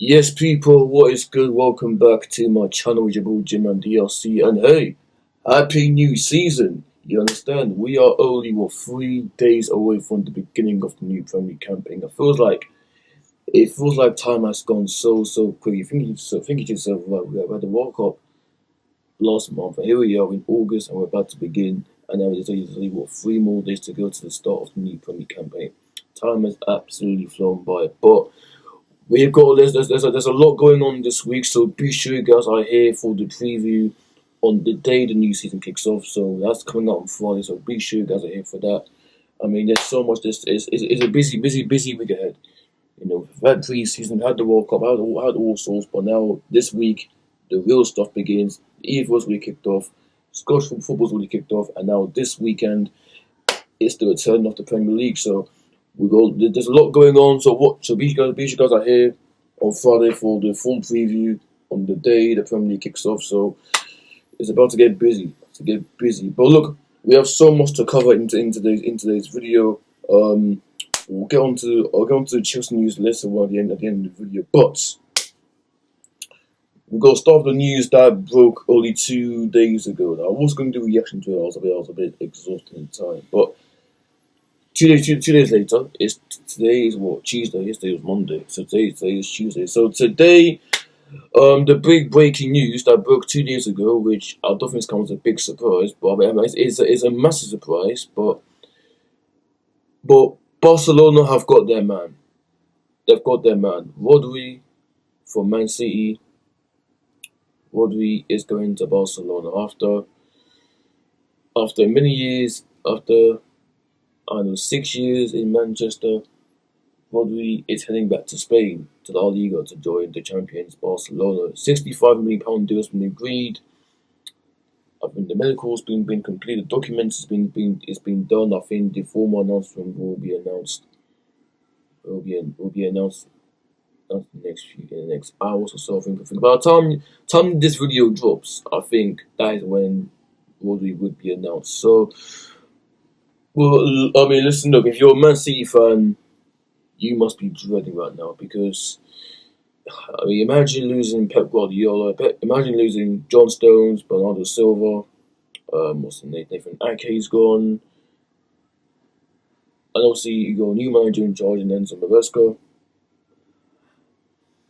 Yes, people, what is good? Welcome back to my channel, your boy Jim and DLC. And hey, happy new season! You understand? We are only 3 days away from the beginning of the new Premier League campaign. It feels like time has gone so quick. You think to yourself, right? We had the World Cup last month, and here we are in August, and we're about to begin. And now there's only 3 more days to go to the start of the new Premier League campaign. Time has absolutely flown by, but we've got there's a lot going on this week, so be sure you guys are here for the preview on the day the new season kicks off. So that's coming out on Friday. So be sure you guys are here for that. I mean, there's so much. It's a busy week ahead. We've had pre-season, had the World Cup, had all sorts, but now this week the real stuff begins. The EFL's really kicked off, Scottish football's really kicked off, and now this weekend it's the return of the Premier League. So there's a lot going on. So be sure you guys are here on Friday for the full preview on the day the Premier League kicks off. So it's about to get busy. But look, we have so much to cover in today's video. I'll get onto the Chelsea news later at the end of the video. But we're gonna start with the news that broke only 2 days ago. Now, I was going to do a reaction to it. I was a bit exhausted in time, but 2 days later, today is what, Tuesday. Yesterday was Monday, so today is Tuesday. So today, the big breaking news that broke 2 days ago, which I don't think comes as a big surprise, but I mean, it's a massive surprise. But Barcelona have got their man. They've got their man, Rodri from Man City. Rodri is going to Barcelona after many years, after I don't know 6 years in Manchester. Rodri is heading back to Spain, to La Liga, to join the champions Barcelona. £65 million deal has been agreed. I think the medical's been completed, documents it's been done. I think the formal announcement will be announced. Will be announced in the next hours or so. I think by the time this video drops, I think that is when Rodri would be announced. So, well, I mean, listen, look, if you're a Man City fan, you must be dreading right now because, I mean, imagine losing Pep Guardiola, imagine losing John Stones, Bernardo Silva, Nathan Ake's gone, and obviously you got a new manager in charge, and Enzo Maresca,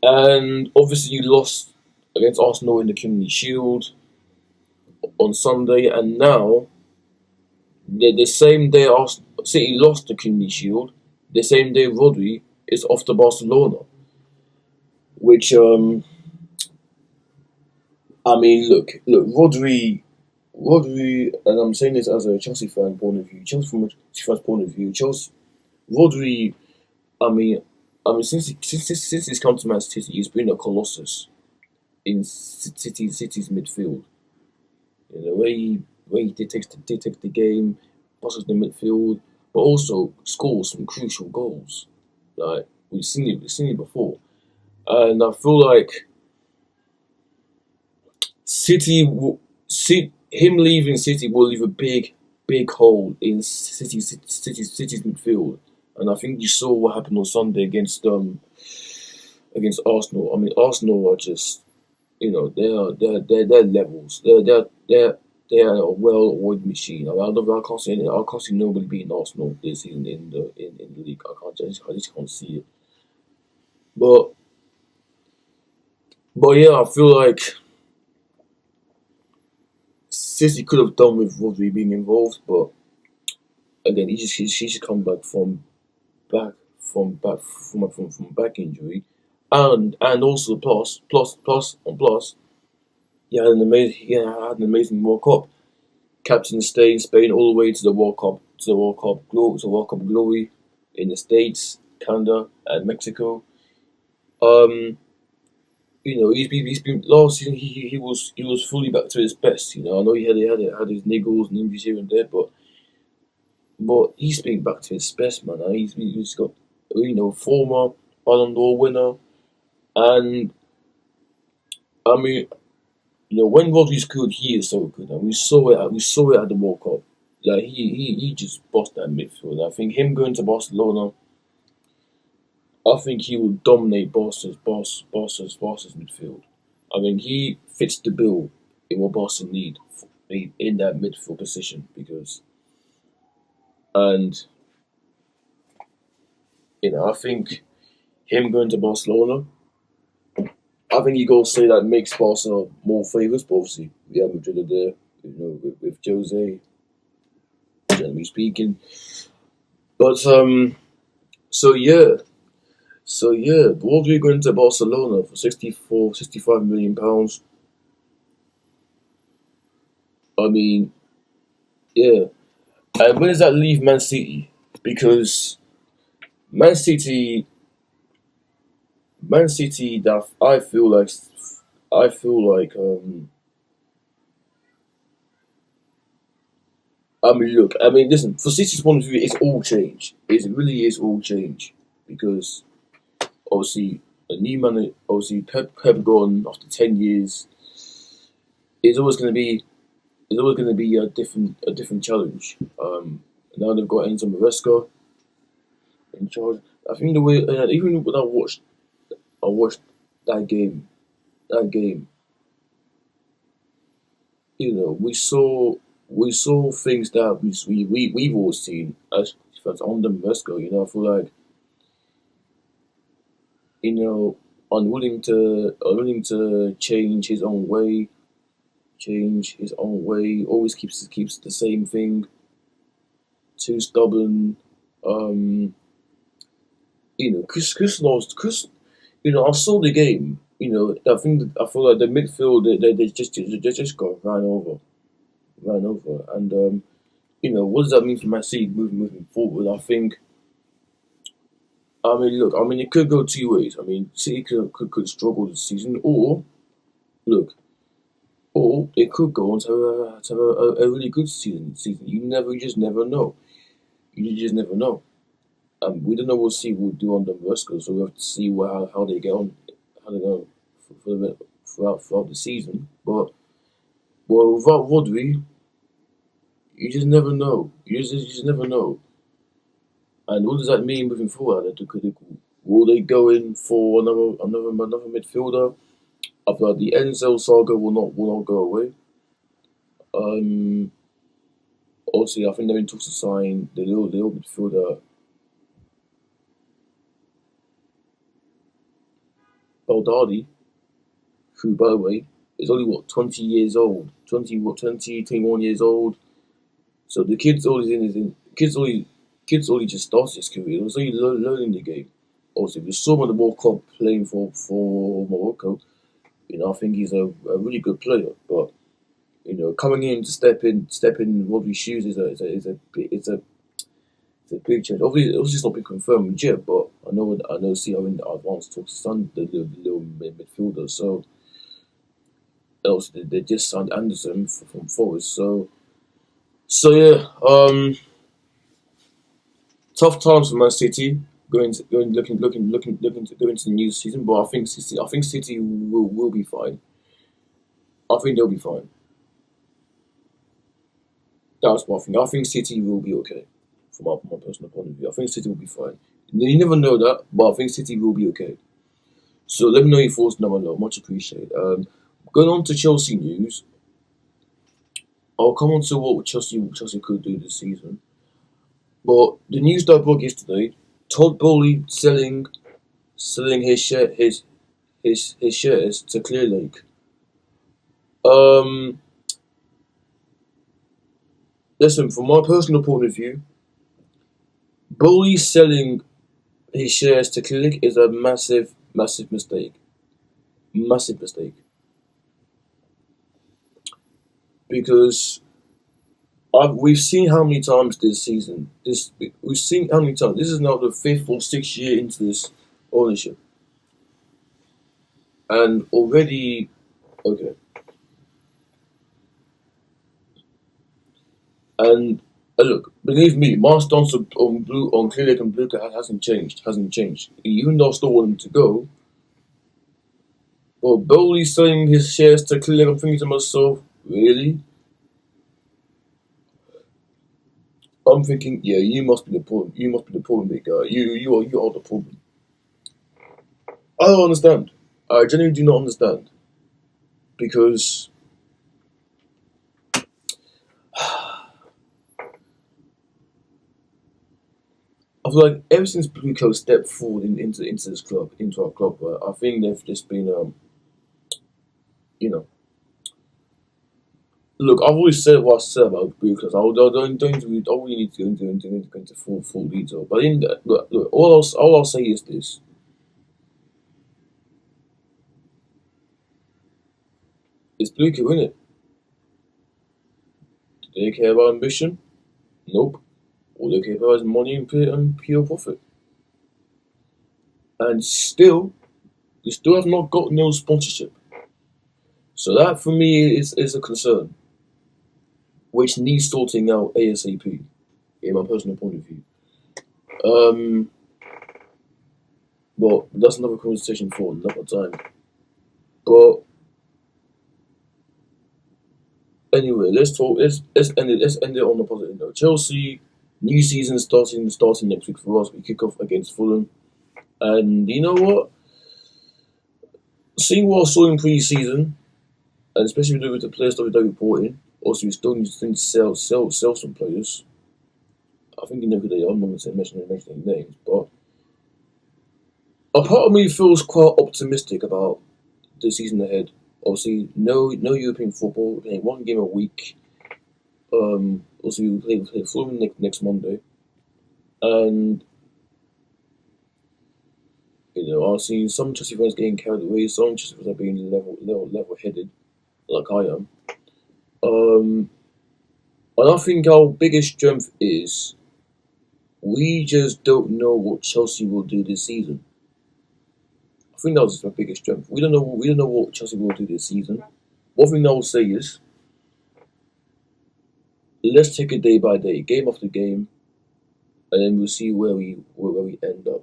and obviously you lost against Arsenal in the Community Shield on Sunday, and now the same day City lost the Community Shield, the same day Rodri is off to Barcelona. Which I mean, look, Rodri, and I'm saying this as a Chelsea fan point of view. From a Chelsea fan's point of view, Rodri. I mean, since he's come to Man City, he's been a colossus in City's midfield. The way he takes the game, passes the midfield, but also scores some crucial goals. Like we've seen it before. And I feel like him leaving City will leave a big hole in City's midfield. And I think you saw what happened on Sunday against Arsenal. I mean, Arsenal are just they're levels. They're a well-oiled machine. I mean, I can't see nobody beating Arsenal this season in the league. I just can't see it. But yeah, I feel like City could have done with Rodri being involved, but again, he should come back from back injury, and also plus, he had an amazing World Cup, captain Spain all the way to the World Cup glory in the States, Canada, and Mexico. He's been last season. He was fully back to his best. I know he had his niggles and injuries here and there, but he's been back to his best, man. He's got former Ballon d'Or winner, and I mean when Rodri's good, he is so good, and we saw it at the World Cup. Like he just bossed that midfield. I think him going to Barcelona, I think he will dominate Barca's midfield. I mean, he fits the bill in what Barca need in that midfield position because, and I think him going to Barcelona, I think he goes say that makes Barca more favourites. But obviously, Real Madrid are there, with Jose, generally speaking. But so yeah, Rodri going to Barcelona for 65 million pounds. I mean, yeah. And where does that leave Man City? Because Man City, that I feel like, I mean, look, I mean, listen. For City's point of view, it's all change. It really is all change because obviously a new man, obviously Pep gone after 10 years. It's always going to be a different challenge. Now they've got Enzo Maresca in charge. I think the way, even when I watched that game. That game, we saw things that we've all seen as fans on the Vesco. I feel like you know unwilling to change his own way. Always keeps the same thing. Too stubborn. Um, Chris. I saw the game. I feel like the midfield they just got ran over, and what does that mean for Man City moving forward? I mean, look, I mean, it could go two ways. I mean, City could struggle this season, or look, or it could go on to have a really good season. You just never know. You just never know. We don't know what City will do on the Vesco, so we have to see how they get on, how they go throughout the season. But without Rodri, you just never know. You just never know. And what does that mean moving forward? Will they go in for another midfielder? I feel like the Enzo saga will not go away. Um, Obviously, I think they're in talks to sign the little midfielder Baldadi, who, by the way, is only 20 years old, 21 years old. So the kid's only just started his career. He was only learning the game. Obviously, we saw him at the World Cup playing for Morocco. I think he's a really good player, but coming in to step in Rodri's shoes is a big change. Obviously, it's not been confirmed yet, but I know. See, I'm in the advanced talks to sign the little midfielder. So else they just signed Anderson from Forest. So yeah, tough times for Man City looking to go into the new season. But I think City will be fine. I think they'll be fine. That's what I think. I think City will be okay, from my personal point of view. I think City will be fine. You never know that, but I think City will be okay. So let me know your thoughts down below. Much appreciated. Going on to Chelsea news, I'll come on to what Chelsea could do this season. But the news that broke yesterday, Todd Bowley selling his shares to Clear Lake. Um, Listen, from my personal point of view, Bowley selling his shares to Clear Lake is a massive, massive mistake. Massive mistake. Because we've seen how many times this season. We've seen how many times. This is now the fifth or sixth year into this ownership, and already, okay. And look, believe me, my stance on Clear Lake and Blue hasn't changed. Hasn't changed. Even though I still want him to go, but Bowley selling his shares to Clear Lake, I'm thinking to myself, really? I'm thinking, yeah, you must be the problem. You must be the problem, big guy. You are the problem. I don't understand. I genuinely do not understand because I feel like ever since Blueco stepped forward into this club, into our club, I think they've just been, you know, look. I've always said what I said about Blueco. I don't really need to go into full detail. But look, all I'll say is this: it's Blueco, isn't it? Do they care about ambition? Nope. All they care about is money and pure profit. And still, we still have not got no sponsorship. So that for me is a concern, which needs sorting out ASAP, in my personal point of view. Um, but that's another conversation for another time. But anyway, let's talk. Let's end it on a positive note. Chelsea, new season starting next week for us. We kick off against Fulham, and you know what? Seeing what I saw in pre-season, and especially with the players that we brought in, also we still need to sell some players. I think you know who they are. I'm not going to mention names, but a part of me feels quite optimistic about the season ahead. Obviously, no European football. We're playing one game a week. Also, we play Fulham next Monday, and I've seen some Chelsea fans getting carried away. Some Chelsea fans are being level headed, like I am. Um, and I think our biggest strength is we just don't know what Chelsea will do this season. I think that was my biggest strength. We don't know. We don't know what Chelsea will do this season. One thing I will say is, let's take it day by day, game after game, and then we'll see where we end up.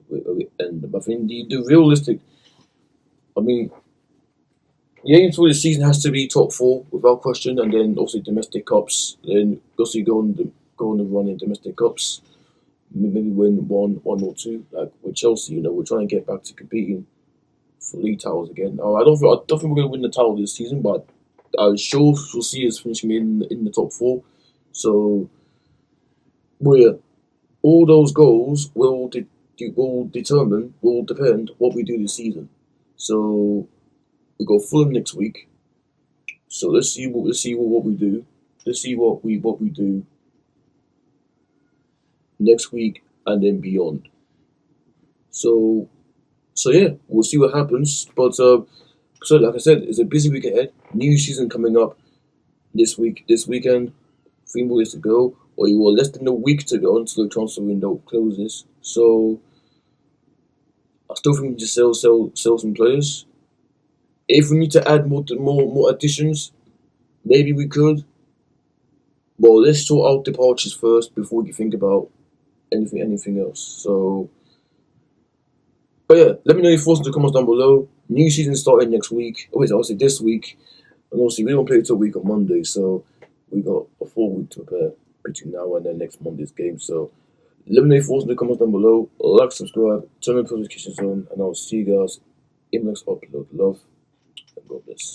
Where we end up. I think the realistic. I mean, the aim for the season has to be top four without question, and then also domestic cups. Then also go on the run in domestic cups. Maybe win one or two. Like with Chelsea, we're trying to get back to competing for league titles again. I don't think we're going to win the title this season, but I'm sure we'll see us finishing in the top four. So, where all those goals will depend what we do this season. So we go Fulham next week. So let's see what we do. Let's see what we do next week and then beyond. So yeah, we'll see what happens. But so like I said, it's a busy week ahead. New season coming up this weekend. 3 more days to go, or you will less than a week to go until the transfer window closes. So I still think we need to sell some players. If we need to add more additions, maybe we could. But let's sort out departures first before we can think about anything else. So, but yeah, let me know your thoughts in the comments down below. New season starting next week. Oh wait, I'll say this week. And obviously we don't play till week on Monday, so we got a full week to prepare between now and then next Monday's game. So let me know your thoughts in the comments down below. Like, subscribe, turn on notifications on, and I'll see you guys in the next upload. Love and God bless.